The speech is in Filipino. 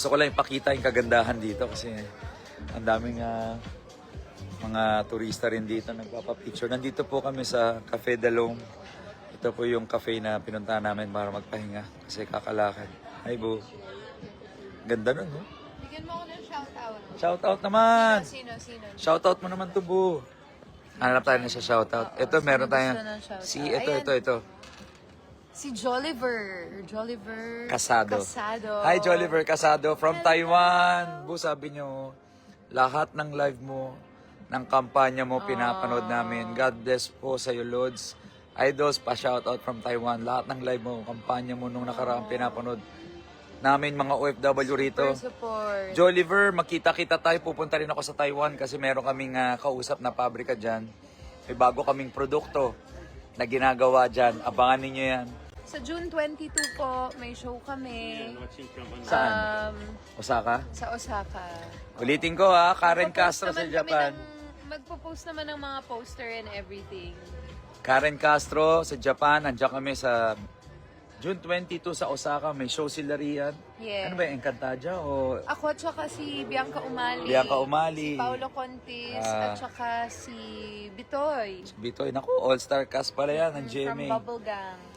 Gusto ko lang ipakita yung kagandahan dito kasi ang daming mga turista rin dito nagpapapicture. Nandito po kami sa Cafe Dalong. Ito po yung cafe na pinuntahan namin para magpahinga kasi kakalakad. Hi, Bu. Ganda nun, no? Bigyan mo ako ng shoutout. Shoutout naman! Sino? Shoutout mo naman to, Bu. Hanap tayo na siya shoutout. Ito, meron gusto tayong... ng shoutout? Ito. Si Jolliver. Casado. Casado. Hi, Jolliver Casado from Taiwan. Bu, sabi nyo, lahat ng live mo, ng kampanya mo, pinapanood namin. God bless po sa iyo, Lods. Idols, pa-shoutout from Taiwan. Lahat ng live mo, kampanya mo nung nakaraang pinapanood namin mga OFW rito. Support. Jolliver, makita-kita tayo. Pupunta rin ako sa Taiwan kasi meron kaming kausap na pabrika dyan. May bago kaming produkto na ginagawa dyan. Abangan ninyo yan. Sa June 22 po, may show kami. Saan? Osaka? Sa Osaka. Ulitin ko Karen Magpo-post Castro sa naman kami Japan. Magpo-post naman ng mga poster and everything. Karen Castro sa Japan. Nandiyan kami sa June 22 sa Osaka. May show sila riyan. Yeah. Ano ba yung Encantadia o Ako at saka si Bianca Umali. Bianca Umali? Si Paolo Contis at saka si Bitoy. Bitoy, naku, all-star cast pala yan ng From GMA. Bubble Gang.